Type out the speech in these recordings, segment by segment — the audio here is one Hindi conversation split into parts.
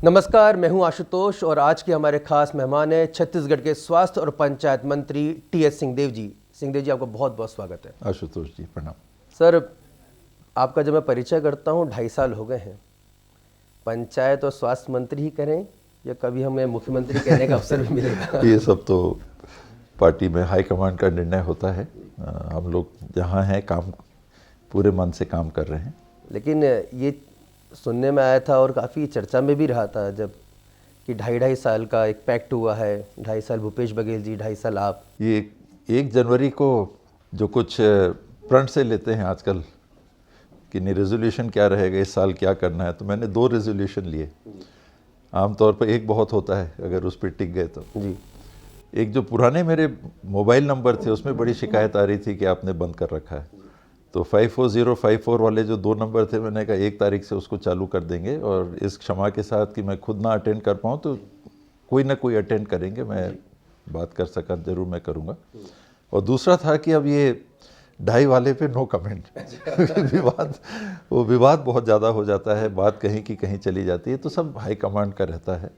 नमस्कार, मैं हूं आशुतोष और आज के हमारे खास मेहमान हैं छत्तीसगढ़ के स्वास्थ्य और पंचायत मंत्री टीएस सिंहदेव जी। सिंहदेव जी, आपका बहुत बहुत स्वागत है। आशुतोष जी प्रणाम। सर, आपका जब मैं परिचय करता हूं 2.5 साल हो गए हैं। पंचायत और स्वास्थ्य मंत्री ही करें या कभी हमें मुख्यमंत्री कहने का अवसर भी मिलेगा? ये सब तो पार्टी में हाईकमांड का निर्णय होता है। हम लोग जहाँ हैं काम पूरे मन से काम कर रहे हैं। लेकिन ये सुनने में आया था और काफ़ी चर्चा में भी रहा था जब कि 2.5 साल का एक पैक्ट हुआ है, 2.5 साल भूपेश बघेल जी, 2.5 साल आप। ये 1 जनवरी को जो कुछ प्रण से लेते हैं आजकल कि नहीं रेजोल्यूशन क्या रहेगा, इस साल क्या करना है, तो मैंने 2 रेजोल्यूशन लिए। आमतौर पर एक बहुत होता है अगर उस पर टिक गए तो जी। एक जो पुराने मेरे मोबाइल नंबर थे उसमें बड़ी शिकायत आ रही थी कि आपने बंद कर रखा है, तो 54054 वाले जो 2 नंबर थे मैंने कहा 1 तारीख से उसको चालू कर देंगे, और इस क्षमा के साथ कि मैं खुद ना अटेंड कर पाऊँ तो कोई ना कोई अटेंड करेंगे, मैं बात कर सका जरूर मैं करूँगा। और दूसरा था कि अब ये 2.5 वाले पे नो कमेंट विवाद बहुत ज़्यादा हो जाता है, बात कहीं की कहीं चली जाती है, तो सब हाईकमांड का रहता है,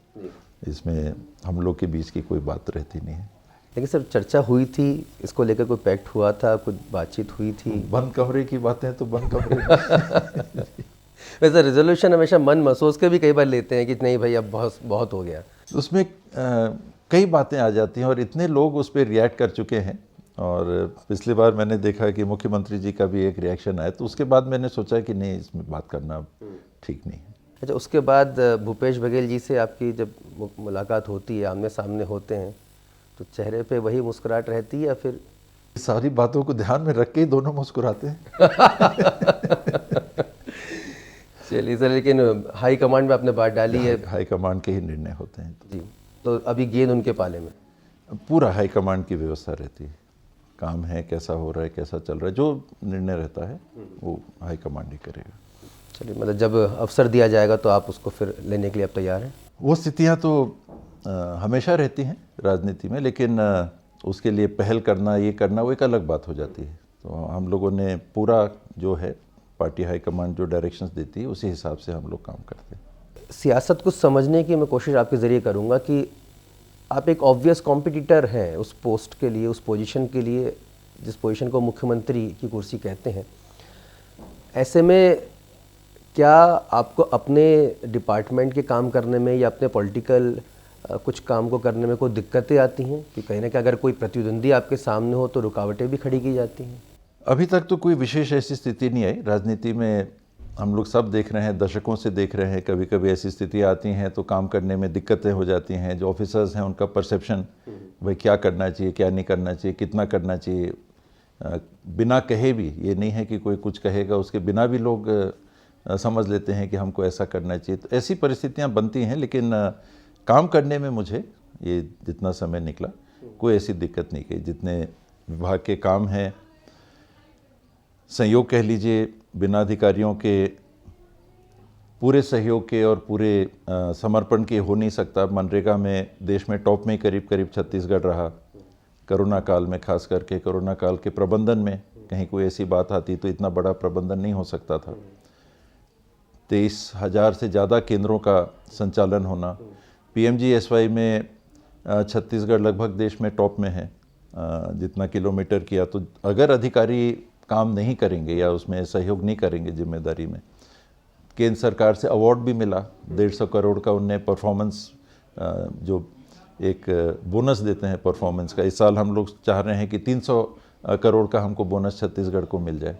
इसमें हम लोग के बीच की कोई बात रहती नहीं है। लेकिन सर, चर्चा हुई थी, इसको लेकर कोई पैक्ट हुआ था, कुछ बातचीत हुई थी? बंद कमरे की बातें तो बंद कमरे वैसे रेजोल्यूशन हमेशा मन महसूस के भी कई बार लेते हैं कि नहीं भाई अब बहुत बहुत हो गया। उसमें कई बातें आ जाती हैं और इतने लोग उस पर रिएक्ट कर चुके हैं, और पिछली बार मैंने देखा कि मुख्यमंत्री जी का भी एक रिएक्शन आया, तो उसके बाद मैंने सोचा कि नहीं, इसमें बात करना ठीक नहीं है। अच्छा, उसके बाद भूपेश बघेल जी से आपकी जब मुलाकात होती है, आमने सामने होते हैं, तो चेहरे पे वही मुस्कुराहट रहती है या फिर? सारी बातों को ध्यान में रख के ही दोनों मुस्कुराते हैं। चलिए सर, लेकिन हाई कमांड में आपने बात डाली है। हाई कमांड के ही निर्णय होते हैं, जी, तो अभी गेंद उनके पाले में। पूरा हाई कमांड की व्यवस्था रहती है, काम है कैसा हो रहा है कैसा चल रहा है, जो निर्णय रहता है वो हाई कमांड ही करेगा। चलिए, मतलब जब अवसर दिया जाएगा तो आप उसको फिर लेने के लिए आप तैयार हैं? वो स्थितियाँ तो हमेशा रहती हैं राजनीति में, लेकिन उसके लिए पहल करना, ये करना, वो एक अलग बात हो जाती है। तो हम लोगों ने पूरा जो है पार्टी हाईकमांड जो डायरेक्शंस देती है उसी हिसाब से हम लोग काम करते हैं। सियासत को समझने की मैं कोशिश आपके ज़रिए करूँगा कि आप एक ऑब्वियस कॉम्पिटिटर हैं उस पोस्ट के लिए, उस पोजीशन के लिए, जिस पोजीशन को मुख्यमंत्री की कुर्सी कहते हैं। ऐसे में क्या आपको अपने डिपार्टमेंट के काम करने में या अपने पॉलिटिकल कुछ काम को करने में कोई दिक्कतें आती हैं कि कहीं ना कहीं अगर कोई प्रतिद्वंदी आपके सामने हो तो रुकावटें भी खड़ी की जाती हैं? अभी तक तो कोई विशेष ऐसी स्थिति नहीं आई राजनीति में। हम लोग सब देख रहे हैं, दशकों से देख रहे हैं, कभी कभी ऐसी स्थितियाँ आती हैं तो काम करने में दिक्कतें हो जाती हैं। जो ऑफिसर्स हैं उनका परसेप्शन, भाई क्या करना चाहिए क्या नहीं करना चाहिए, कितना करना चाहिए, बिना कहे भी, ये नहीं है कि कोई कुछ कहेगा उसके बिना भी लोग समझ लेते हैं कि हमको ऐसा करना चाहिए। तो ऐसी परिस्थितियाँ बनती हैं, लेकिन काम करने में मुझे ये जितना समय निकला कोई ऐसी दिक्कत नहीं की। जितने विभाग के काम हैं, सहयोग कह लीजिए, बिना अधिकारियों के पूरे सहयोग के और पूरे समर्पण के हो नहीं सकता। मनरेगा में देश में टॉप में करीब करीब छत्तीसगढ़ रहा। कोरोना काल में, खास करके कोरोना काल के प्रबंधन में कहीं कोई ऐसी बात आती तो इतना बड़ा प्रबंधन नहीं हो सकता था। 23,000 से ज़्यादा केंद्रों का संचालन होना। PMGSY में छत्तीसगढ़ लगभग देश में टॉप में है जितना किलोमीटर किया। तो अगर अधिकारी काम नहीं करेंगे या उसमें सहयोग नहीं करेंगे जिम्मेदारी में, केंद्र सरकार से अवार्ड भी मिला 150 करोड़ का। उनने परफॉर्मेंस जो एक बोनस देते हैं परफॉर्मेंस का, इस साल हम लोग चाह रहे हैं कि 300 करोड़ का हमको बोनस छत्तीसगढ़ को मिल जाए।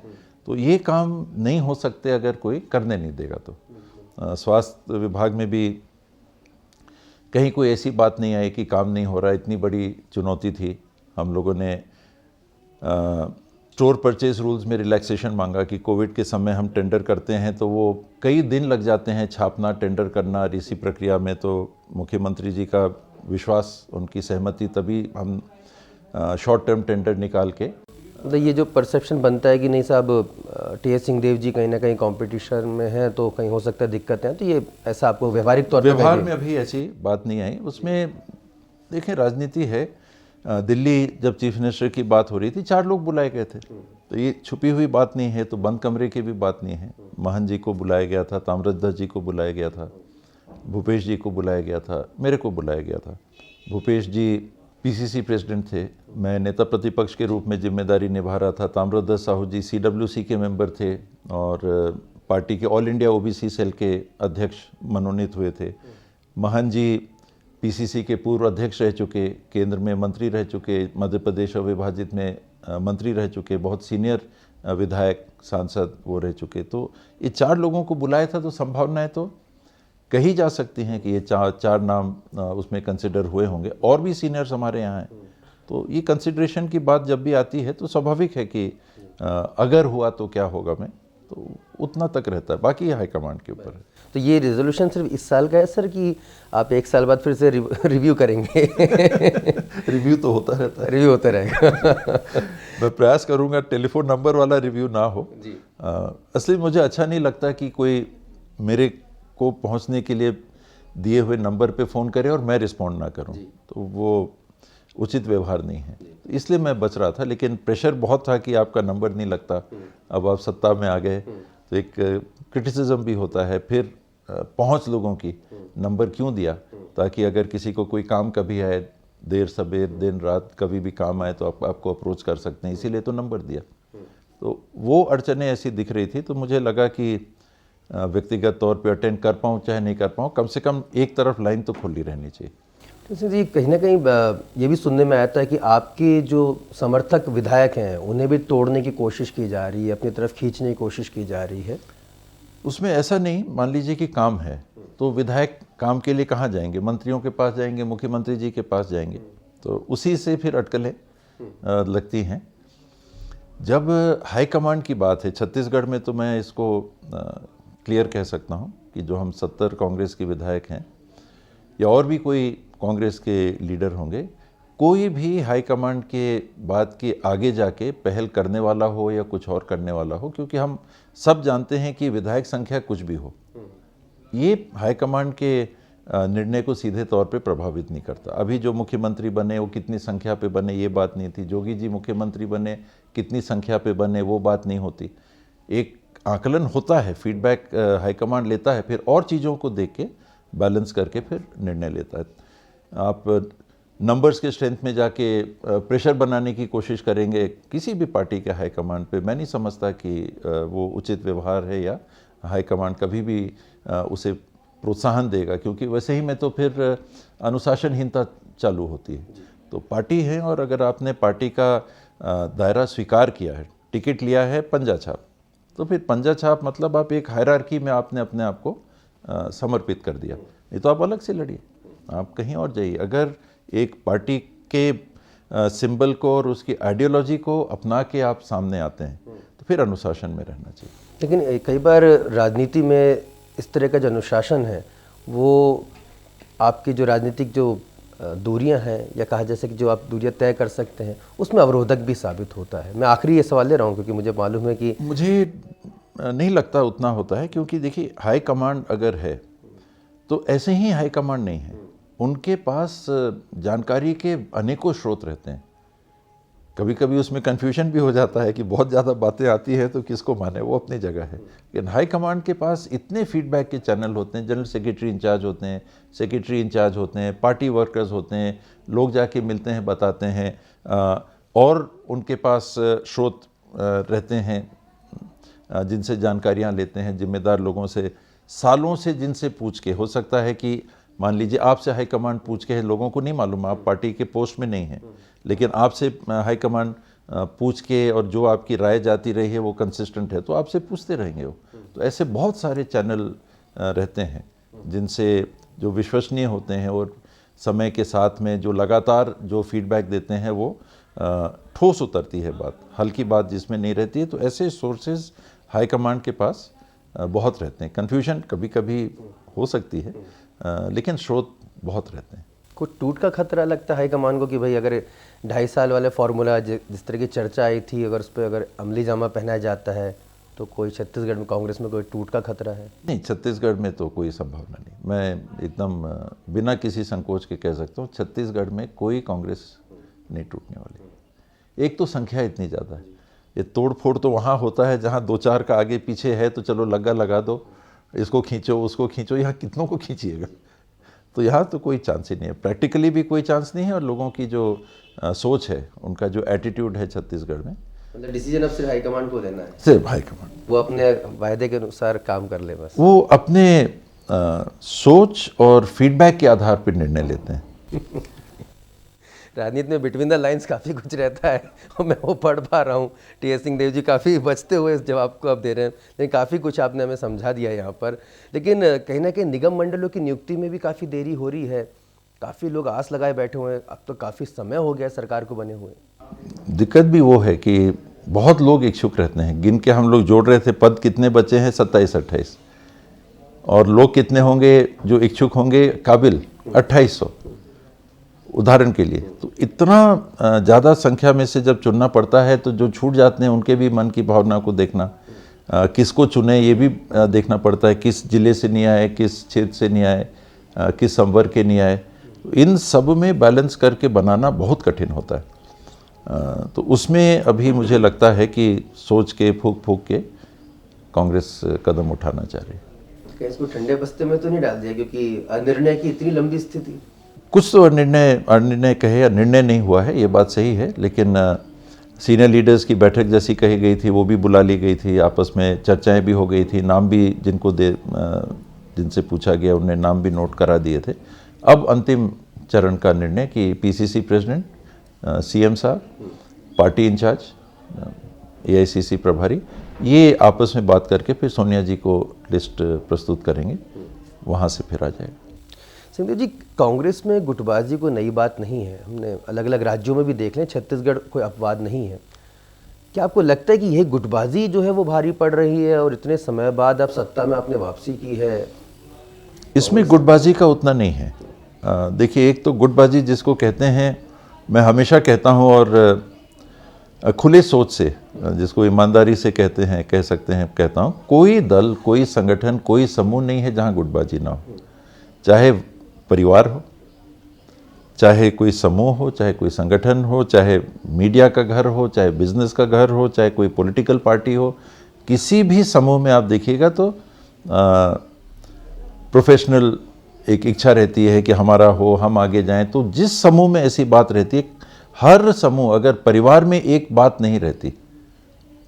तो ये काम नहीं हो सकते अगर कोई करने नहीं देगा। तो स्वास्थ्य विभाग में भी कहीं कोई ऐसी बात नहीं आई कि काम नहीं हो रहा। इतनी बड़ी चुनौती थी। हम लोगों ने स्टोर परचेज रूल्स में रिलैक्सेशन मांगा कि कोविड के समय हम टेंडर करते हैं तो वो कई दिन लग जाते हैं छापना, टेंडर करना। और इसी प्रक्रिया में तो मुख्यमंत्री जी का विश्वास, उनकी सहमति, तभी हम शॉर्ट टर्म टेंडर निकाल के। मतलब ये जो परसेप्शन बनता है कि नहीं साहब टीएस सिंहदेव जी कहीं ना कहीं कंपटीशन में है तो कहीं हो सकता है दिक्कतें हैं, तो ये ऐसा आपको व्यवहारिक तौर पर? व्यवहार में अभी ऐसी बात नहीं आई। उसमें देखें, राजनीति है। दिल्ली जब चीफ मिनिस्टर की बात हो रही थी 4 लोग बुलाए गए थे, तो ये छुपी हुई बात नहीं है। तो बंद कमरे की भी बात नहीं है। महंत जी को बुलाया गया था, ताम्रध्वज जी को बुलाया गया था, भूपेश जी को बुलाया गया था, मेरे को बुलाया गया था। भूपेश जी पीसीसी प्रेसिडेंट थे, मैं नेता प्रतिपक्ष के रूप में जिम्मेदारी निभा रहा था। ताम्रध्वज साहू जी सीडब्ल्यूसी के मेंबर थे और पार्टी के ऑल इंडिया ओबीसी सेल के अध्यक्ष मनोनीत हुए थे। महन जी पीसीसी के पूर्व अध्यक्ष रह चुके, केंद्र में मंत्री रह चुके, मध्य प्रदेश अविभाजित में मंत्री रह चुके, बहुत सीनियर विधायक सांसद वो रह चुके। तो ये 4 लोगों को बुलाया था, तो संभावनाएं तो कही जा सकती हैं कि ये चार नाम उसमें कंसिडर हुए होंगे। और भी सीनियर्स हमारे यहाँ हैं, तो ये कंसिडरेशन की बात जब भी आती है तो स्वाभाविक है कि अगर हुआ तो क्या होगा में, तो उतना तक रहता है, बाकी हाईकमांड के ऊपर है। तो ये रेजोल्यूशन सिर्फ इस साल का है सर कि आप 1 साल बाद फिर से रिव्यू करेंगे? रिव्यू तो होता रहता है, रिव्यू होता रहेगा। मैं प्रयास करूंगा टेलीफोन नंबर वाला रिव्यू ना हो जी। असली मुझे अच्छा नहीं लगता कि कोई मेरे को पहुंचने के लिए दिए हुए नंबर पे फ़ोन करे और मैं रिस्पॉन्ड ना करूं, तो वो उचित व्यवहार नहीं है। इसलिए मैं बच रहा था, लेकिन प्रेशर बहुत था कि आपका नंबर नहीं लगता, अब आप सत्ता में आ गए, तो एक क्रिटिसिज्म भी होता है। फिर पहुंच लोगों की, नंबर क्यों दिया, ताकि अगर किसी को कोई काम कभी आए, देर सबेर दिन रात कभी भी काम आए तो आपको अप्रोच कर सकते हैं, इसीलिए तो नंबर दिया। तो वो अड़चनें ऐसी दिख रही थी, तो मुझे लगा कि व्यक्तिगत तौर पे अटेंड कर पाऊँ चाहे नहीं कर पाऊँ, कम से कम एक तरफ लाइन तो खुली रहनी चाहिए। तो जी कहीं ना कहीं ये भी सुनने में आता है कि आपके जो समर्थक विधायक हैं उन्हें भी तोड़ने की कोशिश की जा रही है, अपनी तरफ खींचने की कोशिश की जा रही है। उसमें ऐसा नहीं, मान लीजिए कि काम है तो विधायक काम के लिए कहाँ जाएंगे? मंत्रियों के पास जाएंगे, मुख्यमंत्री जी के पास जाएंगे, तो उसी से फिर अटकलें लगती हैं। जब हाईकमांड की बात है छत्तीसगढ़ में, तो मैं इसको क्लियर कह सकता हूँ कि जो हम 70 कांग्रेस के विधायक हैं या और भी कोई कांग्रेस के लीडर होंगे, कोई भी हाईकमांड के बात के आगे जाके पहल करने वाला हो या कुछ और करने वाला हो, क्योंकि हम सब जानते हैं कि विधायक संख्या कुछ भी हो, ये हाईकमांड के निर्णय को सीधे तौर पे प्रभावित नहीं करता। अभी जो मुख्यमंत्री बने वो कितनी संख्या पे बने ये बात नहीं थी, जोगी जी मुख्यमंत्री बने कितनी संख्या पे बने वो बात नहीं होती। एक आकलन होता है, फीडबैक हाईकमांड लेता है, फिर और चीज़ों को देख के बैलेंस करके फिर निर्णय लेता है। आप नंबर्स के स्ट्रेंथ में जाके प्रेशर बनाने की कोशिश करेंगे किसी भी पार्टी के हाईकमांड पे, मैं नहीं समझता कि वो उचित व्यवहार है या हाईकमांड कभी भी उसे प्रोत्साहन देगा, क्योंकि वैसे ही में तो फिर अनुशासनहीनता चालू होती है। तो पार्टी है, और अगर आपने पार्टी का दायरा स्वीकार किया है, टिकट लिया है पंजा छाप, तो फिर पंजा छाप मतलब आप एक हायरार्की में आपने अपने आप को समर्पित कर दिया। नहीं तो आप अलग से लड़िए, आप कहीं और जाइए। अगर एक पार्टी के सिंबल को और उसकी आइडियोलॉजी को अपना के आप सामने आते हैं तो फिर अनुशासन में रहना चाहिए। लेकिन कई बार राजनीति में इस तरह का जो अनुशासन है वो आपकी जो राजनीतिक जो दूरियां हैं, या कहा जैसे कि जो आप दूरियां तय कर सकते हैं, उसमें अवरोधक भी साबित होता है। मैं आखिरी ये सवाल ले रहा हूँ क्योंकि मुझे मालूम है कि मुझे नहीं लगता उतना होता है, क्योंकि देखिए हाई कमांड अगर है तो ऐसे ही हाई कमांड नहीं है, उनके पास जानकारी के अनेकों स्रोत रहते हैं। कभी कभी उसमें कन्फ्यूजन भी हो जाता है कि बहुत ज़्यादा बातें आती हैं तो किसको माने, वो अपनी जगह है। लेकिन हाई कमांड के पास इतने फीडबैक के चैनल होते हैं, जनरल सेक्रेटरी इंचार्ज होते हैं, सेक्रेटरी इंचार्ज होते हैं, पार्टी वर्कर्स होते हैं, लोग जाके मिलते हैं, बताते हैं, और उनके पास स्रोत रहते हैं जिनसे जानकारियाँ लेते हैं, जिम्मेदार लोगों से, सालों से जिनसे पूछ के। हो सकता है कि मान लीजिए आपसे हाई कमांड पूछ के, लोगों को नहीं मालूम, आप पार्टी के पोस्ट में नहीं हैं, लेकिन आपसे हाई कमांड पूछ के और जो आपकी राय जाती रही है वो कंसिस्टेंट है, तो आपसे पूछते रहेंगे वो। तो ऐसे बहुत सारे चैनल रहते हैं जिनसे जो विश्वसनीय होते हैं, और समय के साथ में जो लगातार जो फीडबैक देते हैं वो ठोस उतरती है बात, हल्की बात जिसमें नहीं रहती है। तो ऐसे सोर्सेज हाई कमांड के पास बहुत रहते हैं। कन्फ्यूजन कभी कभी हो सकती है, लेकिन स्रोत बहुत रहते हैं। कुछ टूट का खतरा लगता है हाईकमान को कि भाई अगर 2.5 साल वाले फार्मूला जिस तरह की चर्चा आई थी, अगर उस पर अगर अमली जामा पहनाया जाता है तो कोई छत्तीसगढ़ में कांग्रेस में कोई टूट का खतरा है? नहीं, छत्तीसगढ़ में तो कोई संभावना नहीं। मैं एकदम बिना किसी संकोच के कह सकता हूँ, छत्तीसगढ़ में कोई कांग्रेस नहीं टूटने वाली। एक तो संख्या इतनी ज़्यादा है, ये तोड़ फोड़ तो वहाँ होता है जहाँ 2-4 का आगे पीछे है तो चलो लगा दो, इसको खींचो उसको खींचो, यहाँ कितनों को खींचिएगा। तो यहाँ तो कोई चांस ही नहीं है, प्रैक्टिकली भी कोई चांस नहीं है। और लोगों की जो सोच है, उनका जो एटीट्यूड है छत्तीसगढ़ में, मतलब डिसीजन अब सिर्फ हाईकमांड को लेना है, सिर्फ हाईकमांड, वो अपने वायदे के अनुसार काम कर ले बस। वो अपने सोच और फीडबैक के आधार पर निर्णय लेते हैं। राजनीति में बिटवीन द लाइंस काफ़ी कुछ रहता है और मैं वो पढ़ पा रहा हूँ। टी.एस. सिंहदेव जी काफ़ी बचते हुए इस जवाब को अब दे रहे हैं, लेकिन काफ़ी कुछ आपने हमें समझा दिया यहाँ पर। लेकिन कहीं ना कहीं निगम मंडलों की नियुक्ति में भी काफ़ी देरी हो रही है, काफ़ी लोग आस लगाए बैठे हुए हैं, अब तो काफ़ी समय हो गया सरकार को बने हुए। दिक्कत भी वो है कि बहुत लोग इच्छुक रहते हैं, गिन के हम लोग जोड़ रहे थे पद कितने बचे हैं, 27-28, और लोग कितने होंगे जो इच्छुक होंगे काबिल, 2800 उदाहरण के लिए। तो इतना ज़्यादा संख्या में से जब चुनना पड़ता है तो जो छूट जाते हैं उनके भी मन की भावना को देखना, किसको चुने ये भी देखना पड़ता है, किस जिले से नहीं आए, किस क्षेत्र से नहीं आए, किस संवर्ग के नहीं आए। इन सब में बैलेंस करके बनाना बहुत कठिन होता है। तो उसमें अभी मुझे लगता है कि सोच के फूक फूक के कांग्रेस कदम उठाना चाह रही है। क्या इसको ठंडे बस्ते में तो नहीं डाल दिया, क्योंकि अनिर्णय की इतनी लंबी स्थिति? कुछ तो अनिर्णय कहे या निर्णय नहीं हुआ है, ये बात सही है, लेकिन सीनियर लीडर्स की बैठक जैसी कही गई थी वो भी बुला ली गई थी, आपस में चर्चाएं भी हो गई थी, नाम भी जिनसे पूछा गया उन्हें नाम भी नोट करा दिए थे। अब अंतिम चरण का निर्णय कि पीसीसी प्रेसिडेंट, सीएम साहब, पार्टी इंचार्ज, एआईसीसी प्रभारी, ये आपस में बात करके फिर सोनिया जी को लिस्ट प्रस्तुत करेंगे, वहाँ से फिर आ जाएगा। सिंहदेव जी, कांग्रेस में गुटबाजी कोई नई बात नहीं है, हमने अलग अलग राज्यों में भी देख लें, छत्तीसगढ़ कोई अपवाद नहीं है। क्या आपको लगता है कि यह गुटबाजी जो है वो भारी पड़ रही है और इतने समय बाद अब सत्ता में आपने वापसी की है? इसमें गुटबाजी का उतना नहीं है। देखिए, एक तो गुटबाजी जिसको कहते हैं, मैं हमेशा कहता हूँ, और खुले सोच से, जिसको ईमानदारी से कहते हैं, कह सकते हैं, कहता हूँ, कोई दल, कोई संगठन, कोई समूह नहीं है जहाँ गुटबाजी ना हो। चाहे परिवार हो, चाहे कोई समूह हो, चाहे कोई संगठन हो, चाहे मीडिया का घर हो, चाहे बिजनेस का घर हो, चाहे कोई पॉलिटिकल पार्टी हो, किसी भी समूह में आप देखिएगा तो प्रोफेशनल एक इच्छा रहती है कि हमारा हो, हम आगे जाएं। तो जिस समूह में ऐसी बात रहती है, हर समूह, अगर परिवार में एक बात नहीं रहती,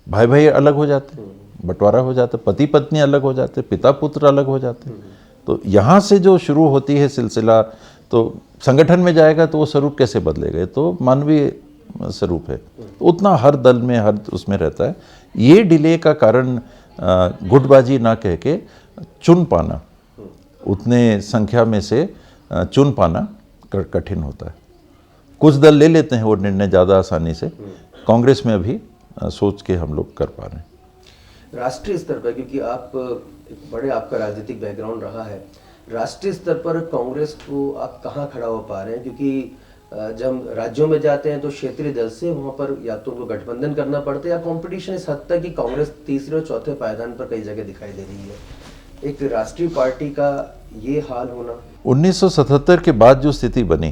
भाई भाई अलग हो जाते, बंटवारा हो जाता, पति पत्नी अलग हो जाते, पिता पुत्र अलग हो जाते, तो यहाँ से जो शुरू होती है सिलसिला, तो संगठन में जाएगा तो वो स्वरूप कैसे बदलेगा? तो मानवीय स्वरूप है, तो उतना हर दल में, हर उसमें रहता है। ये डिले का कारण गुटबाजी ना कह के चुन पाना, उतने संख्या में से चुन पाना कठिन होता है। कुछ दल ले लेते हैं वो निर्णय ज़्यादा आसानी से, कांग्रेस में अभी सोच के हम लोग कर पा रहे हैं। राष्ट्रीय स्तर पर, क्योंकि आप एक बड़े, आपका राजनीतिक बैकग्राउंड रहा है, राष्ट्रीय स्तर पर कांग्रेस को आप कहाँ खड़ा हो पा रहे हैं? क्योंकि जब हम राज्यों में जाते हैं तो क्षेत्रीय दल से वहाँ पर या तो उनको गठबंधन करना पड़ता है, या कंपटीशन इस हद तक कि कांग्रेस तीसरे और चौथे पायदान पर कई जगह दिखाई दे रही है। एक राष्ट्रीय पार्टी का ये हाल होना, 1977 के बाद जो स्थिति बनी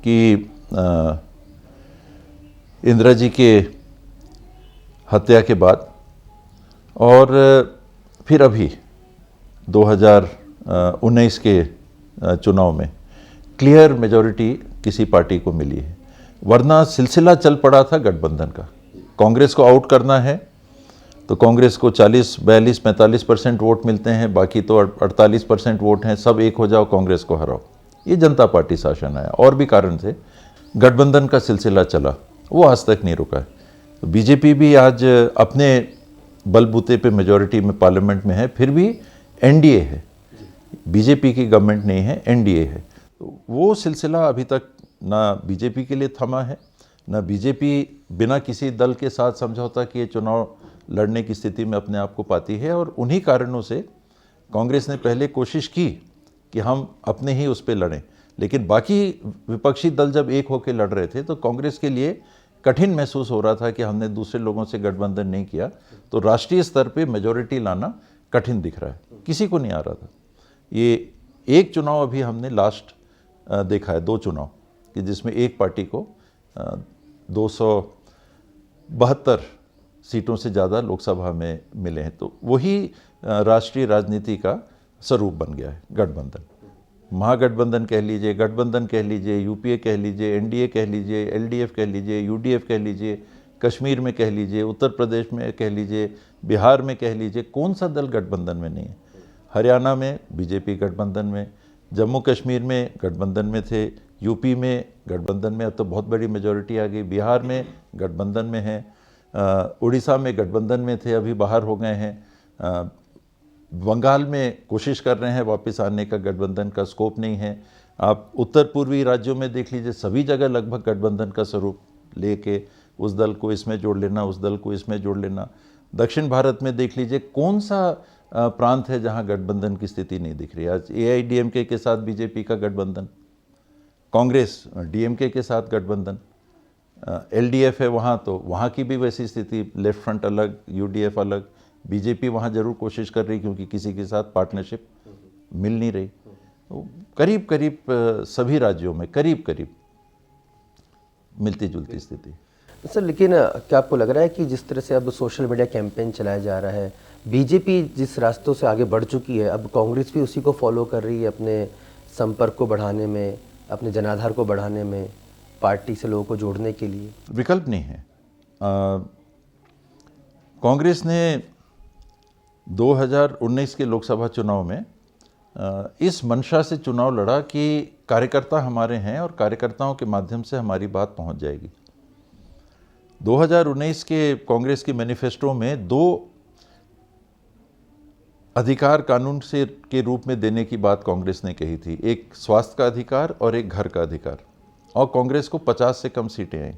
कि इंदिरा जी के हत्या के बाद, और फिर अभी 2019 के चुनाव में क्लियर मेजॉरिटी किसी पार्टी को मिली है, वरना सिलसिला चल पड़ा था गठबंधन का। कांग्रेस को आउट करना है तो कांग्रेस को 40, 42, 45% वोट मिलते हैं, बाकी तो 48% वोट हैं, सब एक हो जाओ, कांग्रेस को हराओ। ये जनता पार्टी शासन आया, और भी कारण से गठबंधन का सिलसिला चला, वो आज तक नहीं रुका है। तो बीजेपी भी आज अपने बलबूते पे मेजॉरिटी में पार्लियामेंट में है, फिर भी एनडीए है, बीजेपी की गवर्नमेंट नहीं है, एनडीए है। तो वो सिलसिला अभी तक ना बीजेपी के लिए थमा है, ना बीजेपी बिना किसी दल के साथ समझौता किए चुनाव लड़ने की स्थिति में अपने आप को पाती है। और उन्हीं कारणों से कांग्रेस ने पहले कोशिश की कि हम अपने ही उस पर लड़ें, लेकिन बाकी विपक्षी दल जब एक होकर लड़ रहे थे तो कांग्रेस के लिए कठिन महसूस हो रहा था कि हमने दूसरे लोगों से गठबंधन नहीं किया, तो राष्ट्रीय स्तर पे मेजॉरिटी लाना कठिन दिख रहा है, किसी को नहीं आ रहा था। ये एक चुनाव अभी हमने लास्ट देखा है, 2 चुनाव, कि जिसमें एक पार्टी को 272 सीटों से ज़्यादा लोकसभा में मिले हैं। तो वही राष्ट्रीय राजनीति का स्वरूप बन गया है गठबंधन। महागठबंधन कह लीजिए, गठबंधन कह लीजिए, यूपीए कह लीजिए, एनडीए कह लीजिए, एलडीएफ कह लीजिए, यूडीएफ कह लीजिए, कश्मीर में कह लीजिए, उत्तर प्रदेश में कह लीजिए, बिहार में कह लीजिए, कौन सा दल गठबंधन में नहीं है? हरियाणा में बीजेपी गठबंधन में, जम्मू कश्मीर में गठबंधन में थे, यूपी में गठबंधन में, अब तो बहुत बड़ी मेजॉरिटी आ गई, बिहार में गठबंधन में है, उड़ीसा में गठबंधन में थे, अभी बाहर हो गए हैं, बंगाल में कोशिश कर रहे हैं वापस आने का, गठबंधन का स्कोप नहीं है। आप उत्तर पूर्वी राज्यों में देख लीजिए, सभी जगह लगभग गठबंधन का स्वरूप लेके उस दल को इसमें जोड़ लेना, उस दल को इसमें जोड़ लेना। दक्षिण भारत में देख लीजिए, कौन सा प्रांत है जहां गठबंधन की स्थिति नहीं दिख रही। आज एआईडीएमके के साथ बीजेपी का गठबंधन, कांग्रेस डीएमके के साथ गठबंधन, एलडीएफ है वहाँ, तो वहाँ की भी वैसी स्थिति, लेफ्ट फ्रंट अलग, यूडीएफ अलग। बीजेपी वहाँ जरूर कोशिश कर रही, क्योंकि किसी के साथ पार्टनरशिप मिल नहीं रही। तो करीब करीब सभी राज्यों में करीब करीब मिलती जुलती स्थिति। सर, लेकिन क्या आपको लग रहा है कि जिस तरह से अब सोशल मीडिया कैंपेन चलाया जा रहा है, बीजेपी जिस रास्तों से आगे बढ़ चुकी है, अब कांग्रेस भी उसी को फॉलो कर रही है अपने संपर्क को बढ़ाने में, अपने जनाधार को बढ़ाने में, पार्टी से लोगों को जोड़ने के लिए? विकल्प नहीं है। कांग्रेस ने 2019 के लोकसभा चुनाव में इस मंशा से चुनाव लड़ा कि कार्यकर्ता हमारे हैं और कार्यकर्ताओं के माध्यम से हमारी बात पहुंच जाएगी। 2019 के कांग्रेस के मैनिफेस्टो में 2 अधिकार कानून से के रूप में देने की बात कांग्रेस ने कही थी, एक स्वास्थ्य का अधिकार और एक घर का अधिकार, और कांग्रेस को 50 से कम सीटें आई।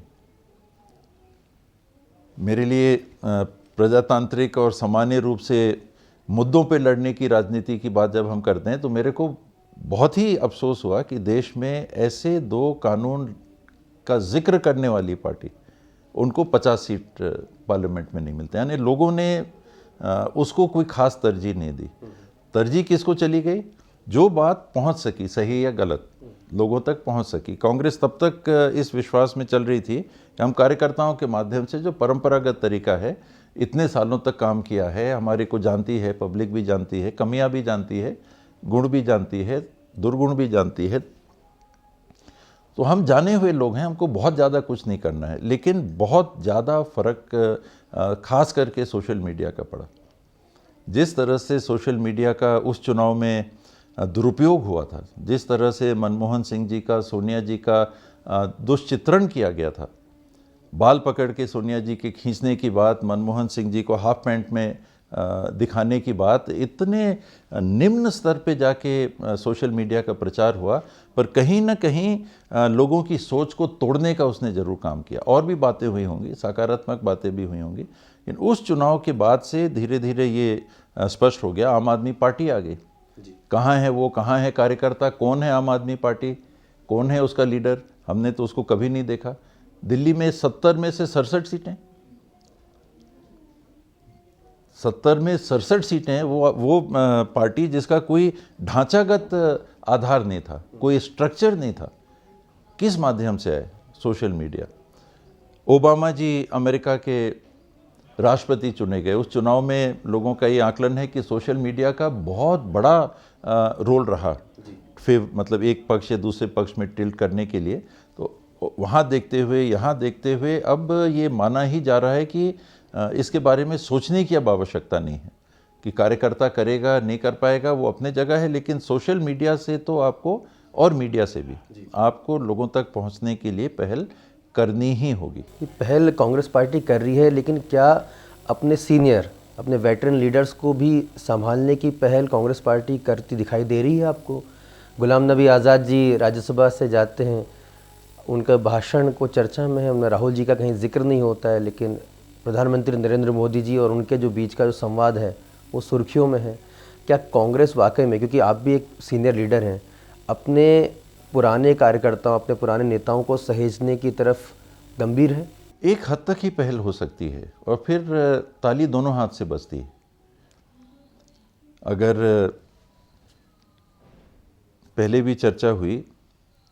मेरे लिए प्रजातांत्रिक और सामान्य रूप से मुद्दों पे लड़ने की राजनीति की बात जब हम करते हैं, तो मेरे को बहुत ही अफसोस हुआ कि देश में ऐसे 2 कानून का जिक्र करने वाली पार्टी, उनको 50 सीट पार्लियामेंट में नहीं मिलते। यानी लोगों ने उसको कोई खास तरजीह नहीं दी। तरजीह किसको चली गई? जो बात पहुंच सकी, सही या गलत, लोगों तक पहुंच सकी। कांग्रेस तब तक इस विश्वास में चल रही थी कि हम कार्यकर्ताओं के माध्यम से, जो परंपरागत तरीका है, इतने सालों तक काम किया है, हमारे को जानती है, पब्लिक भी जानती है, कमियां भी जानती है, गुण भी जानती है, दुर्गुण भी जानती है, तो हम जाने हुए लोग हैं, हमको बहुत ज़्यादा कुछ नहीं करना है। लेकिन बहुत ज़्यादा फर्क खास करके सोशल मीडिया का पड़ा। जिस तरह से सोशल मीडिया का उस चुनाव में दुरुपयोग हुआ था, जिस तरह से मनमोहन सिंह जी का, सोनिया जी का दुष्चित्रण किया गया था, बाल पकड़ के सोनिया जी के खींचने की बात, मनमोहन सिंह जी को हाफ पैंट में दिखाने की बात, इतने निम्न स्तर पे जाके सोशल मीडिया का प्रचार हुआ, पर कहीं ना कहीं लोगों की सोच को तोड़ने का उसने ज़रूर काम किया। और भी बातें हुई होंगी, सकारात्मक बातें भी हुई होंगी, लेकिन उस चुनाव के बाद से धीरे धीरे ये स्पष्ट हो गया। आम आदमी पार्टी आ गई। कहाँ है वो, कहाँ है कार्यकर्ता, कौन है आम आदमी पार्टी, कौन है उसका लीडर? हमने तो उसको कभी नहीं देखा। दिल्ली में 70 में से 67 सीटें, 70 में 67 सीटें, वो पार्टी जिसका कोई ढांचागत आधार नहीं था, कोई स्ट्रक्चर नहीं था, किस माध्यम से आए? Social media. ओबामा जी अमेरिका के राष्ट्रपति चुने गए। उस चुनाव में लोगों का ये आकलन है कि सोशल मीडिया का बहुत बड़ा रोल रहा, फिर मतलब एक पक्ष या दूसरे पक्ष में टिल्ट करने के लिए। तो वहाँ देखते हुए, यहाँ देखते हुए अब ये माना ही जा रहा है कि इसके बारे में सोचने की अब आवश्यकता नहीं है कि कार्यकर्ता करेगा नहीं कर पाएगा, वो अपने जगह है। लेकिन सोशल मीडिया से तो आपको, और मीडिया से भी आपको लोगों तक पहुंचने के लिए पहल करनी ही होगी। पहल कांग्रेस पार्टी कर रही है, लेकिन क्या अपने सीनियर, अपने वेटरन लीडर्स को भी संभालने की पहल कांग्रेस पार्टी करती दिखाई दे रही है आपको? गुलाम नबी आज़ाद जी राज्यसभा से जाते हैं, उनका भाषण को चर्चा में है, उनमें राहुल जी का कहीं जिक्र नहीं होता है, लेकिन प्रधानमंत्री नरेंद्र मोदी जी और उनके जो बीच का जो संवाद है वो सुर्खियों में है। क्या कांग्रेस वाकई में, क्योंकि आप भी एक सीनियर लीडर हैं, अपने पुराने कार्यकर्ताओं, अपने पुराने नेताओं को सहेजने की तरफ गंभीर है? एक हद तक ही पहल हो सकती है, और फिर ताली दोनों हाथ से बजती है। अगर पहले भी चर्चा हुई,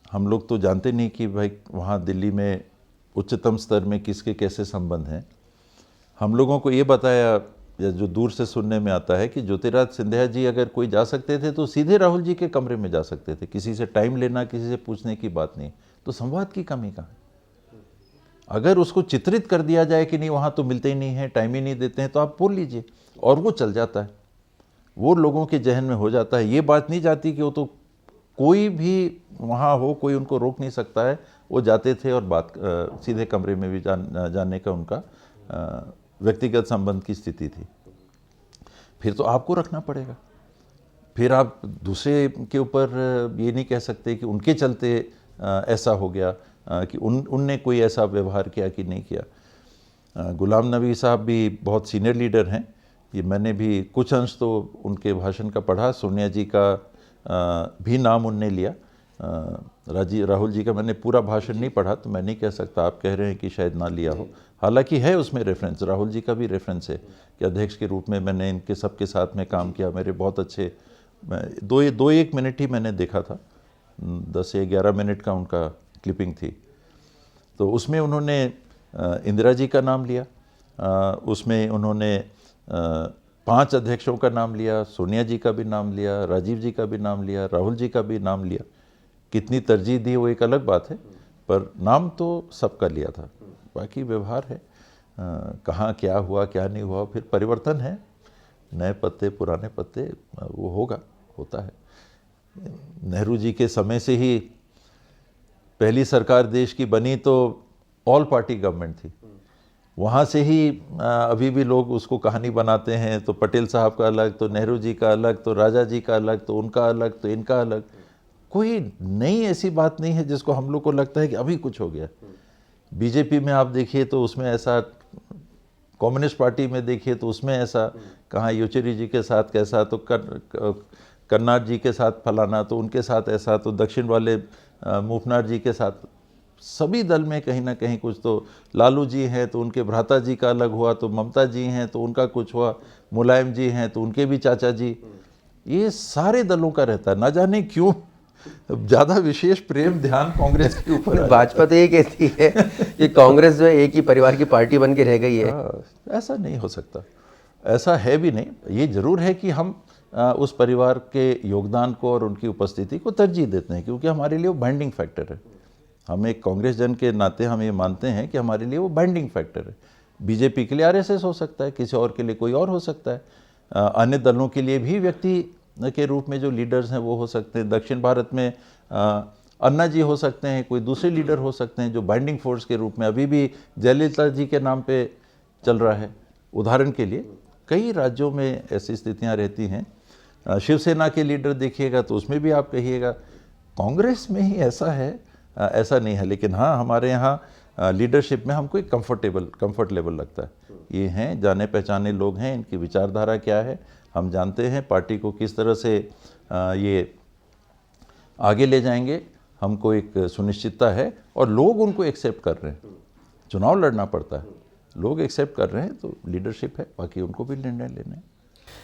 हम लोग तो जानते नहीं कि भाई वहाँ दिल्ली में उच्चतम स्तर में किसके कैसे संबंध हैं। हम लोगों को ये बताया या जो दूर से सुनने में आता है कि ज्योतिरादित्य सिंधिया जी अगर कोई जा सकते थे तो सीधे राहुल जी के कमरे में जा सकते थे, किसी से टाइम लेना, किसी से पूछने की बात नहीं। तो संवाद की कमी कहाँ है? अगर उसको चित्रित कर दिया जाए कि नहीं वहाँ तो मिलते ही नहीं है, टाइम ही नहीं देते हैं, तो आप बोल लीजिए और वो चल जाता है, वो लोगों के जहन में हो जाता है। ये बात नहीं जाती कि वो तो कोई भी वहाँ हो, कोई उनको रोक नहीं सकता है, वो जाते थे और बात सीधे कमरे में भी जाने का उनका व्यक्तिगत संबंध की स्थिति थी। फिर तो आपको रखना पड़ेगा, फिर आप दूसरे के ऊपर ये नहीं कह सकते कि उनके चलते ऐसा हो गया कि उनने कोई ऐसा व्यवहार किया कि नहीं किया। गुलाम नबी साहब भी बहुत सीनियर लीडर हैं, ये मैंने भी कुछ अंश तो उनके भाषण का पढ़ा, सोनिया जी का भी नाम उनने लिया, राहुल जी का मैंने पूरा भाषण नहीं पढ़ा तो मैं नहीं कह सकता, आप कह रहे हैं कि शायद ना लिया हो, हालांकि है उसमें रेफरेंस, राहुल जी का भी रेफरेंस है कि अध्यक्ष के रूप में मैंने इनके सबके साथ में काम किया, मेरे बहुत अच्छे, दो एक मिनट ही मैंने देखा था, 10 या 11 मिनट का उनका क्लिपिंग थी, तो उसमें उन्होंने इंदिरा जी का नाम लिया, उसमें उन्होंने 5 अध्यक्षों का नाम लिया, सोनिया जी का भी नाम लिया, राजीव जी का भी नाम लिया, राहुल जी का भी नाम लिया। कितनी तरजीह दी वो एक अलग बात है, पर नाम तो सबका लिया था। बाकी व्यवहार है, कहाँ क्या हुआ क्या नहीं हुआ, फिर परिवर्तन है, नए पत्ते पुराने पत्ते, वो होता है। नेहरू जी के समय से ही पहली सरकार देश की बनी तो ऑल पार्टी गवर्नमेंट थी, वहाँ से ही अभी भी लोग उसको कहानी बनाते हैं, तो पटेल साहब का अलग, तो नेहरू जी का अलग, तो राजा जी का अलग, तो उनका अलग, तो इनका अलग। कोई नई ऐसी बात नहीं है जिसको हम लोग को लगता है कि अभी कुछ हो गया। बीजेपी में आप देखिए तो उसमें ऐसा, कम्युनिस्ट पार्टी में देखिए तो उसमें ऐसा, कहाँ येचुरी जी के साथ कैसा, तो कन्नाड जी के साथ फलाना, तो उनके साथ ऐसा, तो दक्षिण वाले मूपनाड जी के साथ, सभी दल में कहीं ना कहीं कुछ, तो लालू जी हैं तो उनके भ्राता जी का अलग हुआ, तो ममता जी हैं तो उनका कुछ हुआ, मुलायम जी हैं तो उनके भी चाचा जी, ये सारे दलों का रहता है। ना जाने क्यों ज़्यादा विशेष प्रेम ध्यान कांग्रेस के ऊपर। भाजपा तो ये कहती है कि कांग्रेस जो है एक ही परिवार की पार्टी बन के रह गई है। ऐसा नहीं हो सकता, ऐसा है भी नहीं। ये जरूर है कि हम उस परिवार के योगदान को और उनकी उपस्थिति को तरजीह देते हैं, क्योंकि हमारे लिए वो बाइंडिंग फैक्टर है। हम एक कांग्रेस जन के नाते हम ये मानते हैं कि हमारे लिए वो बाइंडिंग फैक्टर है। बीजेपी के लिए आरएसएस हो सकता है, किसी और के लिए कोई और हो सकता है, अन्य दलों के लिए भी व्यक्ति के रूप में जो लीडर्स हैं वो हो सकते हैं। दक्षिण भारत में अन्ना जी हो सकते हैं, कोई दूसरे लीडर हो सकते हैं जो बाइंडिंग फोर्स के रूप में अभी भी जयललिता जी के नाम पे चल रहा है। उदाहरण के लिए कई राज्यों में ऐसी स्थितियां रहती हैं। शिवसेना के लीडर देखिएगा तो उसमें भी आप कहिएगा कांग्रेस में ही ऐसा है, ऐसा नहीं है। लेकिन हाँ, हमारे यहाँ लीडरशिप में हमको एक कंफर्ट लेवल लगता है। ये हैं जाने पहचाने लोग हैं, इनकी विचारधारा क्या है हम जानते हैं, पार्टी को किस तरह से ये आगे ले जाएंगे हमको एक सुनिश्चितता है, और लोग उनको एक्सेप्ट कर रहे हैं। चुनाव लड़ना पड़ता है, लोग एक्सेप्ट कर रहे हैं, तो लीडरशिप है, बाकी उनको भी निर्णय लेने हैं।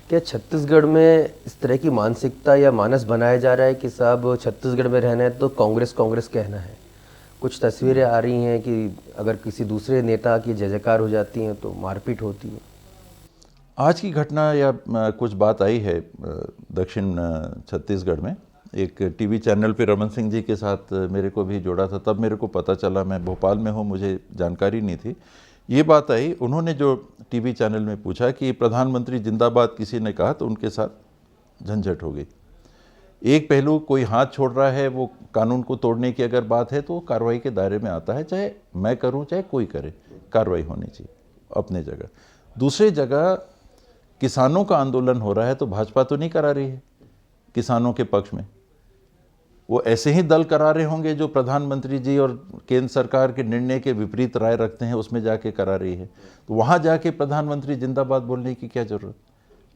क्या छत्तीसगढ़ में इस तरह की मानसिकता या मानस बनाया जा रहा है कि साहब छत्तीसगढ़ में रहना है तो कांग्रेस कांग्रेस कहना है? कुछ तस्वीरें आ रही हैं कि अगर किसी दूसरे नेता की जय जयकार हो जाती हैं तो मारपीट होती है। आज की घटना या कुछ बात आई है दक्षिण छत्तीसगढ़ में, एक टीवी चैनल पे रमन सिंह जी के साथ मेरे को भी जोड़ा था, तब मेरे को पता चला, मैं भोपाल में हूँ, मुझे जानकारी नहीं थी। ये बात आई, उन्होंने जो टीवी चैनल में पूछा कि प्रधानमंत्री जिंदाबाद किसी ने कहा तो उनके साथ झंझट हो गई। एक पहलू, कोई हाथ छोड़ रहा है, वो कानून को तोड़ने की अगर बात है तो वो कार्रवाई के दायरे में आता है, चाहे मैं करूं चाहे कोई करे, कार्रवाई होनी चाहिए अपने जगह। दूसरी जगह किसानों का आंदोलन हो रहा है तो भाजपा तो नहीं करा रही है किसानों के पक्ष में, वो ऐसे ही दल करा रहे होंगे जो प्रधानमंत्री जी और केंद्र सरकार के निर्णय के विपरीत राय रखते हैं, उसमें जाके करा रही है। तो वहाँ जाके प्रधानमंत्री जिंदाबाद बोलने की क्या जरूरत?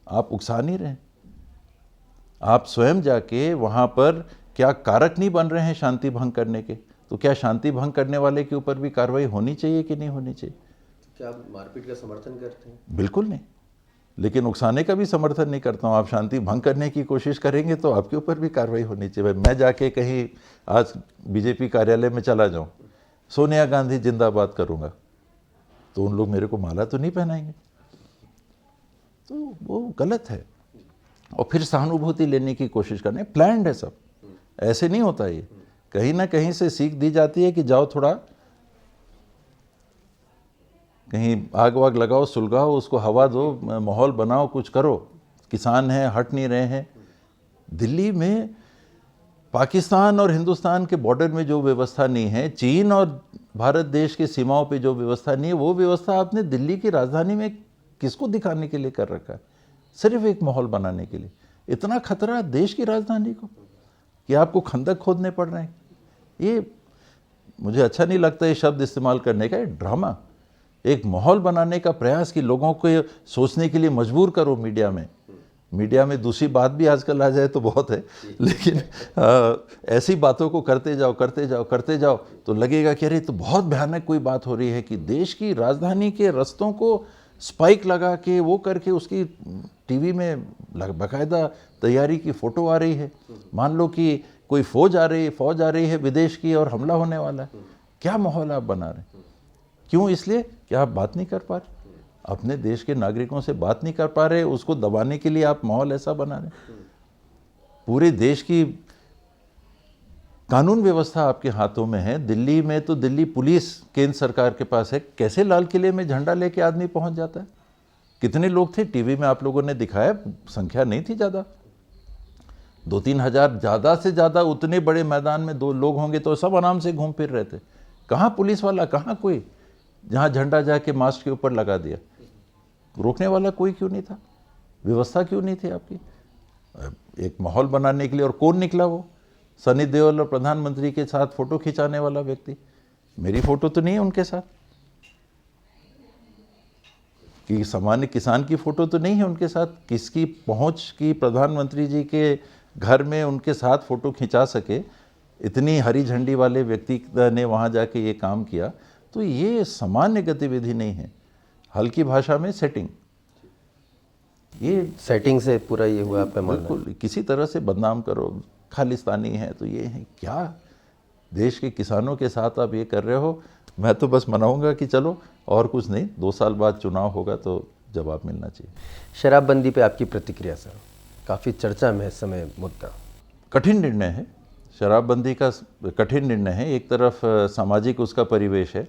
आप उकसा नहीं रहे, आप स्वयं जाके वहाँ पर क्या कारक नहीं बन रहे हैं शांति भंग करने के? तो क्या शांति भंग करने वाले के ऊपर भी कार्रवाई होनी चाहिए कि नहीं होनी चाहिए? क्या आप मारपीट का समर्थन करते हैं? बिल्कुल नहीं, लेकिन उकसाने का भी समर्थन नहीं करता हूँ। आप शांति भंग करने की कोशिश करेंगे तो आपके ऊपर भी कार्रवाई होनी चाहिए। मैं जाके कहीं आज बीजेपी कार्यालय में चला जाऊँ, सोनिया गांधी जिंदाबाद करूँगा, तो उन लोग मेरे को माला तो नहीं पहनाएंगे। तो वो गलत है। और फिर सहानुभूति लेने की कोशिश करने, प्लान्ड है सब, ऐसे नहीं होता ये, कहीं ना कहीं से सीख दी जाती है कि जाओ थोड़ा कहीं आग वाग लगाओ, सुलगाओ, उसको हवा दो, माहौल बनाओ, कुछ करो। किसान हैं, हट नहीं रहे हैं। दिल्ली में पाकिस्तान और हिंदुस्तान के बॉर्डर में जो व्यवस्था नहीं है, चीन और भारत देश की सीमाओं पे जो व्यवस्था नहीं है, वो व्यवस्था आपने दिल्ली की राजधानी में किसको दिखाने के लिए कर रखा है? सिर्फ एक माहौल बनाने के लिए। इतना खतरा देश की राजधानी को कि आपको खंदक खोदने पड़ रहे हैं। ये मुझे अच्छा नहीं लगता ये शब्द इस्तेमाल करने का। ये ड्रामा, एक माहौल बनाने का प्रयास कि लोगों को सोचने के लिए मजबूर करो। मीडिया में दूसरी बात भी आजकल आ जाए तो बहुत है, लेकिन ऐसी बातों को करते जाओ तो लगेगा कि अरे तो बहुत भयानक कोई बात हो रही है कि देश की राजधानी के रस्तों को स्पाइक लगा के वो करके उसकी टीवी में बाकायदा तैयारी की फ़ोटो आ रही है। मान लो कि कोई फौज आ रही है विदेश की और हमला होने वाला है। क्या माहौल आप बना रहे हैं? क्यों? इसलिए कि आप बात नहीं कर पा रहे, अपने देश के नागरिकों से बात नहीं कर पा रहे, उसको दबाने के लिए आप माहौल ऐसा बना रहे। पूरे देश की कानून व्यवस्था आपके हाथों में है। दिल्ली में तो दिल्ली पुलिस केंद्र सरकार के पास है। कैसे लाल किले में झंडा लेके आदमी पहुंच जाता है? कितने लोग थे? टीवी में आप लोगों ने दिखाया, संख्या नहीं थी ज़्यादा, 2-3 हज़ार, ज़्यादा से ज़्यादा। उतने बड़े मैदान में 2 लोग होंगे तो सब आराम से घूम फिर रहे थे। कहाँ पुलिस वाला, कहाँ कोई? जहाँ झंडा जाके मास्ट के ऊपर लगा दिया, रोकने वाला कोई क्यों नहीं था? व्यवस्था क्यों नहीं थी आपकी एक माहौल बनाने के लिए? और कौन निकला वो? सनी देओल और प्रधानमंत्री के साथ फोटो खिंचाने वाला व्यक्ति। मेरी फोटो तो नहीं है उनके साथ, कि सामान्य किसान की फोटो तो नहीं है उनके साथ। किसकी पहुंच की प्रधानमंत्री जी के घर में उनके साथ फोटो खिंचा सके, इतनी हरी झंडी वाले व्यक्ति ने वहां जाके ये काम किया। तो ये सामान्य गतिविधि नहीं है, हल्की भाषा में सेटिंग। ये सेटिंग से पूरा ये हुआ आपका मानना? बिल्कुल, किसी तरह से बदनाम करो, खालिस्तानी है तो ये है क्या? देश के किसानों के साथ आप ये कर रहे हो। मैं तो बस मनाऊंगा कि चलो, और कुछ नहीं, 2 साल बाद चुनाव होगा तो जवाब मिलना चाहिए। शराबबंदी पे आपकी प्रतिक्रिया सर? काफ़ी चर्चा में इस समय मुद्दा। कठिन निर्णय है, शराबबंदी का कठिन निर्णय है। एक तरफ सामाजिक उसका परिवेश है,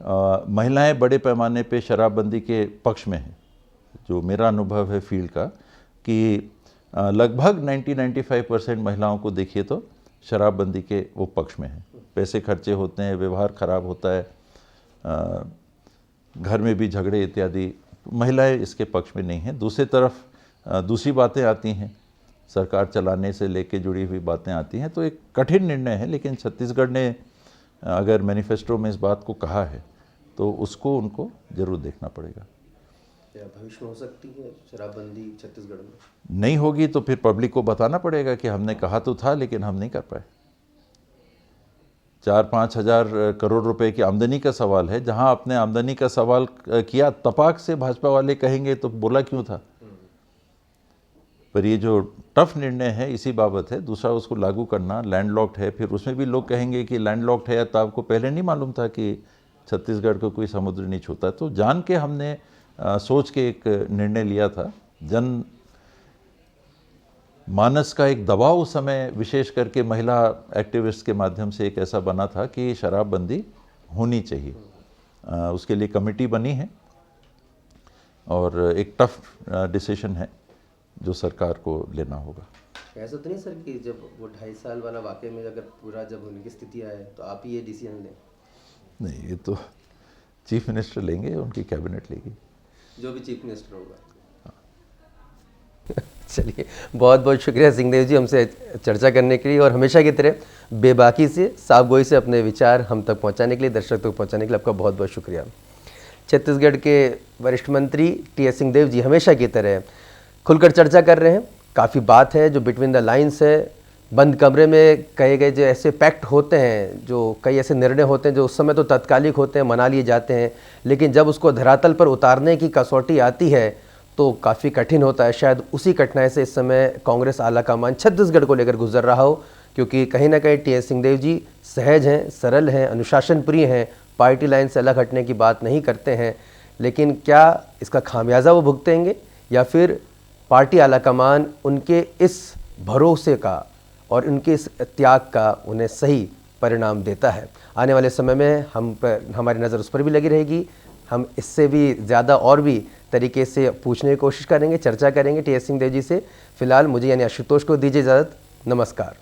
महिलाएं बड़े पैमाने पे शराबबंदी के पक्ष में हैं। जो मेरा अनुभव है फील्ड का, कि लगभग 90-95% महिलाओं को देखिए तो शराबबंदी के वो पक्ष में हैं। पैसे खर्चे होते हैं, व्यवहार खराब होता है, घर में भी झगड़े इत्यादि, महिलाएं इसके पक्ष में नहीं हैं। दूसरी तरफ दूसरी बातें आती हैं, सरकार चलाने से लेके जुड़ी हुई बातें आती हैं। तो एक कठिन निर्णय है, लेकिन छत्तीसगढ़ ने अगर मैनिफेस्टो में इस बात को कहा है तो उसको उनको जरूर देखना पड़ेगा। क्या भविष्य में हो सकती है शराबबंदी छत्तीसगढ़ में? नहीं होगी तो फिर पब्लिक को बताना पड़ेगा कि हमने कहा तो था लेकिन हम नहीं कर पाए। 4-5 हज़ार करोड़ रुपए की आमदनी का सवाल है। जहां आपने आमदनी का सवाल किया, तपाक से भाजपा वाले कहेंगे तो बोला क्यों था? पर ये जो टफ निर्णय है इसी बाबत है। दूसरा, उसको लागू करना, लैंडलॉक्ड है, फिर उसमें भी लोग कहेंगे कि लैंडलॉक्ड है तो आपको पहले नहीं मालूम था कि छत्तीसगढ़ को कोई समुद्र नहीं छूता। तो जान के हमने सोच के एक निर्णय लिया था। जन मानस का एक दबाव उस समय, विशेष करके महिला एक्टिविस्ट के माध्यम से एक ऐसा बना था कि शराबबंदी होनी चाहिए। उसके लिए कमेटी बनी है और एक टफ डिसीजन है जो सरकार को लेना होगा। ऐसा तो नहीं सर कि जब वो 2.5 साल वाला वाकई में अगर पूरा जब होने की स्थिति आए तो आप ही ये डिसीजन लें? नहीं, ये तो चीफ मिनिस्टर लेंगे, उनकी कैबिनेट लेगी, जो भी चीफ मिनिस्टर होगा। चलिए, बहुत बहुत शुक्रिया सिंहदेव जी हमसे चर्चा करने के लिए, और हमेशा की तरह बेबाकी से, साफगोई से अपने विचार हम तक पहुंचाने के लिए, दर्शक तक पहुंचाने के लिए आपका बहुत बहुत शुक्रिया। छत्तीसगढ़ के वरिष्ठ मंत्री टी.एस. सिंहदेव जी हमेशा की तरह खुलकर चर्चा कर रहे हैं। काफ़ी बात है जो बिटवीन द लाइन्स है, बंद कमरे में कहे गए जो ऐसे पैक्ट होते हैं, जो कई ऐसे निर्णय होते हैं जो उस समय तो तत्कालिक होते हैं, मना लिए जाते हैं, लेकिन जब उसको धरातल पर उतारने की कसौटी आती है तो काफ़ी कठिन होता है। शायद उसी कठिनाई से इस समय कांग्रेस आलाकमान छत्तीसगढ़ को लेकर गुजर रहा हो, क्योंकि कहीं ना कहीं टी.एस. सिंहदेव जी सहज हैं, सरल हैं, अनुशासन प्रिय हैं, पार्टी लाइन से अलग हटने की बात नहीं करते हैं। लेकिन क्या इसका खामियाजा वो भुगतेंगे, या फिर पार्टी आलाकमान उनके इस भरोसे का और उनके इस त्याग का उन्हें सही परिणाम देता है। आने वाले समय में हमारी नज़र उस पर भी लगी रहेगी। हम इससे भी ज़्यादा और भी तरीके से पूछने की कोशिश करेंगे, चर्चा करेंगे टीएस सिंहदेव जी से। फिलहाल मुझे यानी आशुतोष को दीजिए इजाज़त। नमस्कार।